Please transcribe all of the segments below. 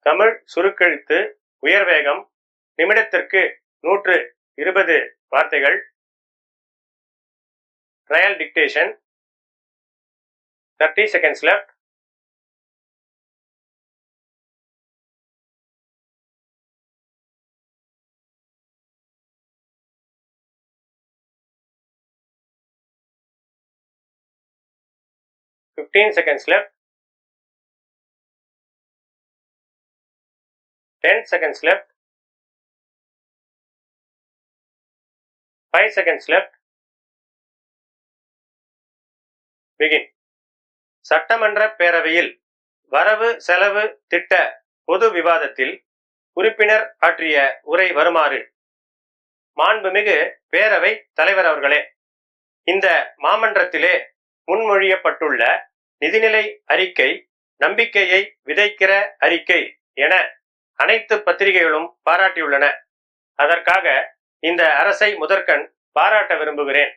தமிழ் சுருக்கெழுத்து உயர்வேகம் நிமிடத்திற்கு 120 வார்த்தைகள். Trial dictation. 30 seconds left. Fifteen seconds left. 10 seconds left. 5 seconds left. Begin. சட்டமன்ற பேரவையில் வரவு செலவு திட்ட பொது விவாதத்தில் உறுப்பினர் ஆற்றிய உரை வருமாறு. மாண்புமிகு பேரவை தலைவர் அவர்களே, இந்த மாமன்றத்திலே முன்மொழியப்பட்டுள்ள நிதிநிலை அறிக்கை நம்பிக்கையை விதைக்கிற அறிக்கை என அனைத்து பத்திரிகைகளும் பாராட்டியுள்ளன. அதற்காக இந்த அரசை முதற்கண் பாராட்ட விரும்புகிறேன்.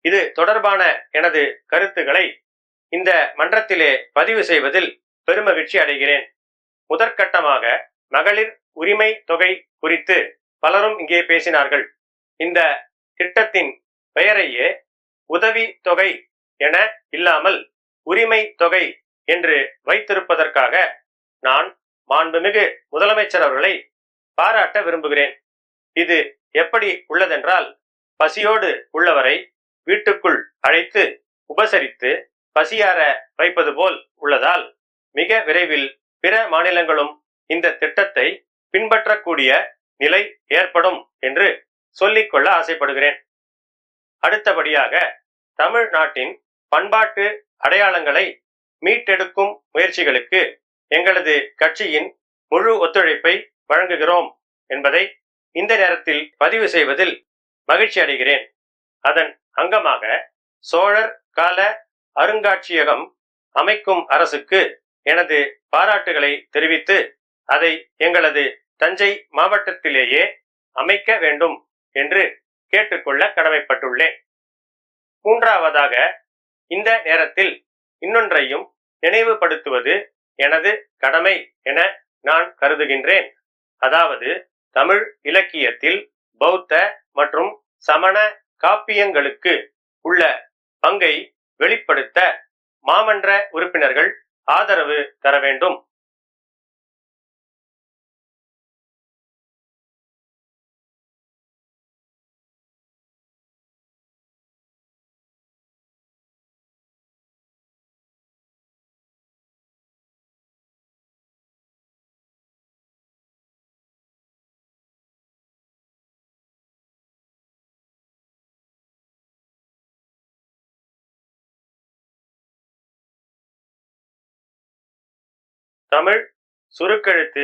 இது தொடர்பான எனது கருத்துக்களை இந்த மன்றத்திலே பதிவு செய்வதில் பெருமகிழ்ச்சி அடைகிறேன். முதற்கட்டமாக மகளிர் உரிமை தொகை குறித்து பலரும் இங்கே பேசினார்கள். இந்த திட்டத்தின் பெயரையே உதவி தொகை என இல்லாமல் உரிமை தொகை என்று வைத்திருப்பதற்காக நான் மாண்புமிகு முதலமைச்சர் அவர்களை பாராட்ட விரும்புகிறேன். இது எப்படி உள்ளதென்றால், பசியோடு உள்ளவரை வீட்டுக்குள் அழைத்து உபசரித்து பசியார வைப்பது போல் உள்ளதால் மிக விரைவில் பிற மாநிலங்களும் இந்த திட்டத்தை பின்பற்றக்கூடிய நிலை ஏற்படும் என்று சொல்லிக்கொள்ள ஆசைப்படுகிறேன். அடுத்தபடியாக தமிழ்நாட்டின் பண்பாட்டு அடையாளங்களை மீட்டெடுக்கும் முயற்சிகளுக்கு எங்களது கட்சியின் முழு ஒத்துழைப்பை வழங்குகிறோம் என்பதை இந்த நேரத்தில் பதிவு செய்வதில் மகிழ்ச்சி அடைகிறேன். அதன் அங்கமாக சோழர் கால அருங்காட்சியகம் அமைக்கும் அரசுக்கு எனது பாராட்டுகளை தெரிவித்து அதை எங்களது தஞ்சை மாவட்டத்திலேயே அமைக்க வேண்டும் என்று கேட்டுக்கொள்ள கடமைப்பட்டுள்ளேன். மூன்றாவதாக இந்த நேரத்தில் இன்னொன்றையும் நினைவுபடுத்துவது எனது கடமை என நான் கருதுகின்றேன். அதாவது, தமிழ் இலக்கியத்தில் பௌத்த மற்றும் சமண காப்பியங்களுக்கு உள்ள பங்கை வெளிப்படுத்த மாமன்ற உறுப்பினர்கள் ஆதரவு தர வேண்டும். தமிழ் சுருக்கெழுத்து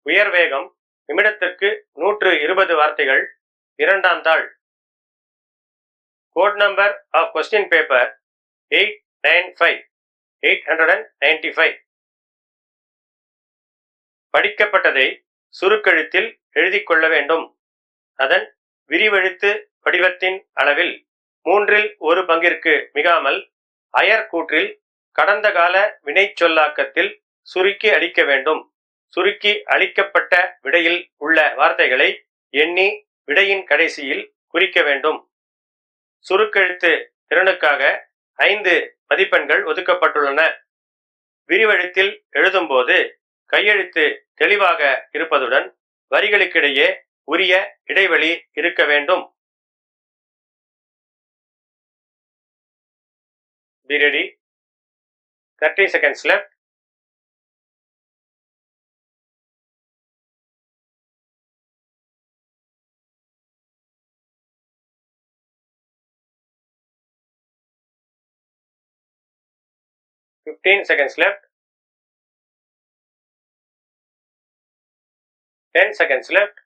உயர்வேகம் நிமிடத்திற்கு 120 வார்த்தைகள். இரண்டாம் தாள். Code number of question paper 895. படிக்கப்பட்டதை சுருக்கெழுத்தில் எழுதிக் கொள்ள வேண்டும். அதன் விரிவெழுத்து வடிவத்தின் அளவில் 1/3 பங்கிற்கு மிகாமல் அயர்கூற்றில் கடந்த கால வினை சொல்லாக்கத்தில் சுருக்கி அளிக்க வேண்டும். சுருக்கி அளிக்கப்பட்ட விடையில் உள்ள வார்த்தைகளை எண்ணி விடையின் கடைசியில் குறிக்க வேண்டும். சுருக்கெழுத்து திறனுக்காக 5 மதிப்பெண்கள் ஒதுக்கப்பட்டுள்ளன. விரிவெழுத்தில் எழுதும்போது கையெழுத்து தெளிவாக இருப்பதுடன் வரிகளுக்கிடையே உரிய இடைவெளி இருக்க வேண்டும். Be ready. 30 seconds left. Fifteen seconds left. 10 seconds left.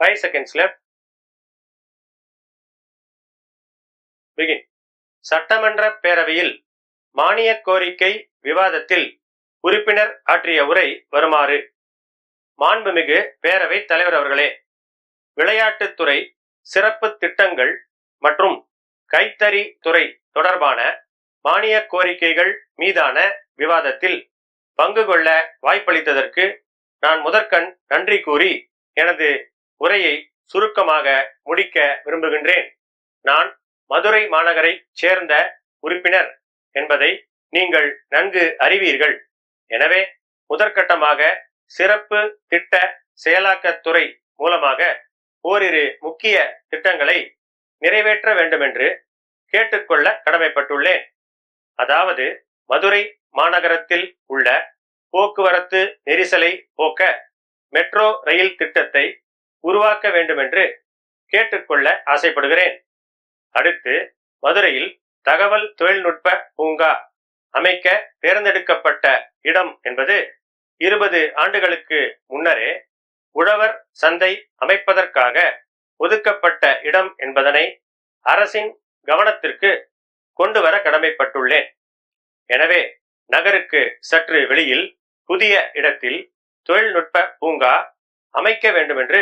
5 seconds left. Begin. சட்டமன்ற பேரவையில் மானிய கோரிக்கை விவாதத்தில் உறுப்பினர் ஆற்றிய உரை வருமாறு. மாண்புமிகு பேரவை தலைவர் அவர்களே, விளையாட்டுத்துறை சிறப்பு திட்டங்கள் மற்றும் கைத்தறி துறை தொடர்பான மானிய கோரிக்கைகள் மீதான விவாதத்தில் பங்கு கொள்ள வாய்ப்பளித்ததற்கு நான் முதற்கண் நன்றி கூறி எனது உரையை சுருக்கமாக முடிக்க விரும்புகின்றேன். நான் மதுரை மாநகரைச் சேர்ந்த உறுப்பினர் என்பதை நீங்கள் நன்கு அறிவீர்கள். எனவே முதற்கட்டமாக சிறப்பு திட்ட செயலாக்கத்துறை மூலமாக ஓரிரு முக்கிய திட்டங்களை நிறைவேற்ற வேண்டுமென்று கேட்டுக்கொள்ள கடமைப்பட்டுள்ளேன். அதாவது, மதுரை மாநகரத்தில் உள்ள போக்குவரத்து நெரிசலை போக்க மெட்ரோ ரயில் திட்டத்தை உருவாக்க வேண்டுமென்று கேட்டுக்கொள்ள ஆசைப்படுகிறேன். அடுத்து, மதுரையில் தகவல் தொழில்நுட்ப பூங்கா அமைக்க தேர்ந்தெடுக்கப்பட்ட இடம் என்பது 20 ஆண்டுகளுக்கு முன்னரே உழவர் சந்தை அமைப்பதற்காக ஒதுக்கப்பட்ட இடம் என்பதனை அரசின் கவனத்திற்கு கொண்டு வர கடமைப்பட்டுள்ளேன். எனவே நகருக்கு சற்று வெளியில் புதிய இடத்தில் தொழில்நுட்ப பூங்கா அமைக்க வேண்டுமென்று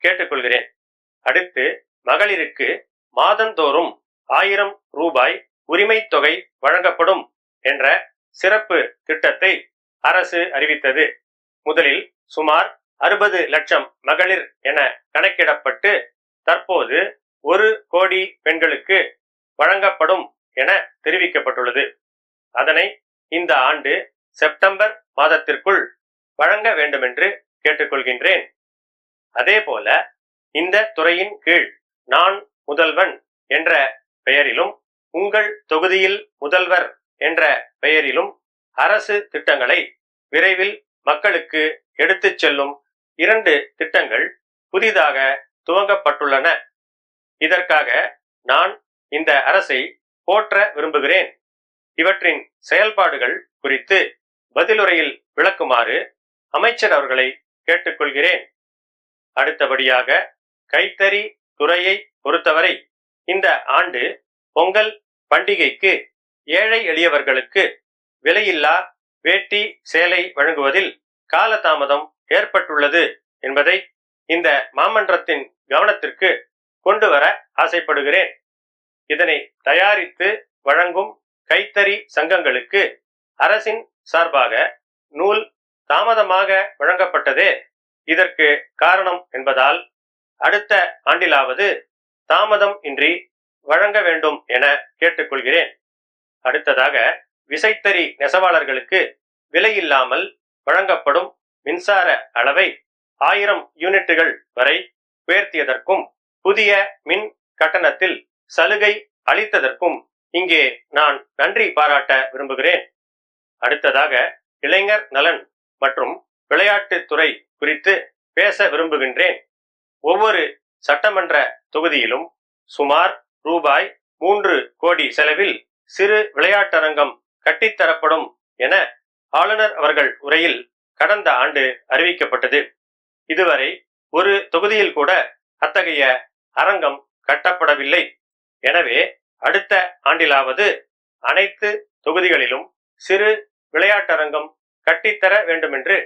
கேட்டுக்கொள்கிறேன். அடுத்து, மகளிருக்கு மாதந்தோறும் 1000 ரூபாய் உரிமை தொகை வழங்கப்படும் என்ற சிறப்பு திட்டத்தை அரசு அறிவித்தது. முதலில் சுமார் 60 லட்சம் மகளிர் என கணக்கிடப்பட்டு தற்போது 1 கோடி பெண்களுக்கு வழங்கப்படும் என தெரிவிக்கப்பட்டுள்ளது. அதனை இந்த ஆண்டு செப்டம்பர் மாதத்திற்குள் வழங்க வேண்டுமென்று கேட்டுக்கொள்கின்றேன். அதேபோல இந்த துறையின் கீழ் நான் முதல்வன் என்ற பெயரிலும் உங்கள் தொகுதியில் முதல்வர் என்ற பெயரிலும் அரசு திட்டங்களை விரைவில் மக்களுக்கு எடுத்துச் செல்லும் 2 திட்டங்கள் புதிதாக துவங்கப்பட்டுள்ளன. இதற்காக நான் இந்த அரசை போற்ற விரும்புகிறேன். இவற்றின் செயல்பாடுகள் குறித்து பதிலுரையில் விளக்குமாறு அமைச்சர் அவர்களை கேட்டுக்கொள்கிறேன். அடுத்தபடியாக, கைத்தறி துறையை பொறுத்தவரை இந்த ஆண்டு பொங்கல் பண்டிகைக்கு ஏழை எளியவர்களுக்கு விலையில்லா வேட்டி சேலை வழங்குவதில் காலதாமதம் ஏற்பட்டுள்ளது என்பதை இந்த மாமன்றத்தின் கவனத்திற்கு கொண்டு வர ஆசைப்படுகிறேன். இதனை தயாரித்து வழங்கும் கைத்தறி சங்கங்களுக்கு அரசின் சார்பாக நூல் தாமதமாக வழங்கப்பட்டதே இதற்கு காரணம் என்பதால் அடுத்த ஆண்டிலாவது தாமதம் இன்றி வழங்க வேண்டும் என கேட்டுக்கொள்கிறேன். அடுத்ததாக, விசைத்தறி நெசவாளர்களுக்கு விலையில்லாமல் வழங்கப்படும் மின்சார அளவை 1000 யூனிட்டுகள் வரை உயர்த்தியதற்கும் புதிய மின் கட்டணத்தில் சலுகை அளித்ததற்கும் இங்கே நான் நன்றி பாராட்ட விரும்புகிறேன். அடுத்ததாக, இளைஞர் நலன் மற்றும் விளையாட்டுத்துறை குறித்து பேச விரும்புகின்றேன். ஒவ்வொரு சட்டமன்ற தொகுதியிலும் சுமார் ரூபாய் 3 கோடி செலவில் சிறு விளையாட்டரங்கம் கட்டித்தரப்படும் என ஆளுநர் அவர்கள் உரையில் கடந்த ஆண்டு அறிவிக்கப்பட்டது. இதுவரை ஒரு தொகுதியில் கூட அத்தகைய அரங்கம் கட்டப்படவில்லை. எனவே அடுத்த ஆண்டிலாவது அனைத்து தொகுதிகளிலும் சிறு விளையாட்டரங்கம் கட்டித்தர வேண்டுமென்று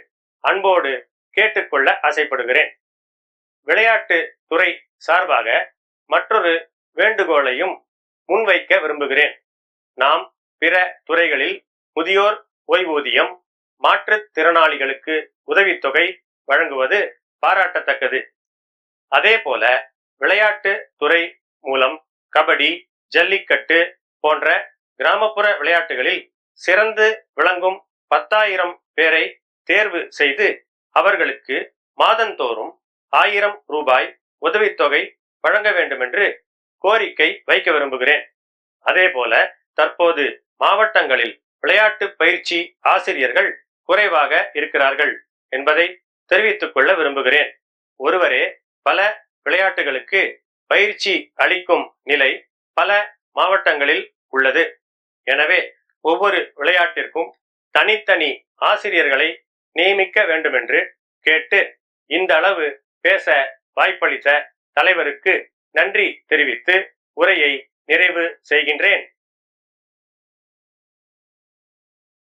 அன்போடு கேட்டுக்கொள்ள ஆசைப்படுகிறேன். விளையாட்டு துறை சார்பாக மற்றொரு வேண்டுகோளையும் முன்வைக்க விரும்புகிறேன். நாம் பிற துறைகளில் முதியோர் ஓய்வூதியம், மாற்றுத்திறனாளிகளுக்கு உதவித்தொகை வழங்குவது பாராட்டத்தக்கது. அதேபோல விளையாட்டு துறை மூலம் கபடி, ஜல்லிக்கட்டு போன்ற கிராமப்புற விளையாட்டுகளில் சிறந்து விளங்கும் 10,000 பேரை தேர்வு செய்து அவர்களுக்கு மாதந்தோறும் 1000 ரூபாய் உதவித்தொகை வழங்க வேண்டுமென்று கோரிக்கை வைக்க விரும்புகிறேன். அதேபோல தற்போது மாவட்டங்களில் விளையாட்டு பயிற்சி ஆசிரியர்கள் குறைவாக இருக்கிறார்கள் என்பதை தெரிவித்துக் கொள்ள விரும்புகிறேன். ஒருவரே பல விளையாட்டுகளுக்கு பயிற்சி அளிக்கும் நிலை பல மாவட்டங்களில் உள்ளது. எனவே ஒவ்வொரு விளையாட்டிற்கும் தனித்தனி ஆசிரியர்களை நியமிக்க வேண்டுமென்று கேட்டு இந்த அளவு பேச வாய்ப்பளித்த தலைவருக்கு நன்றி தெரிவித்து உரையை நிறைவு செய்கின்றேன்.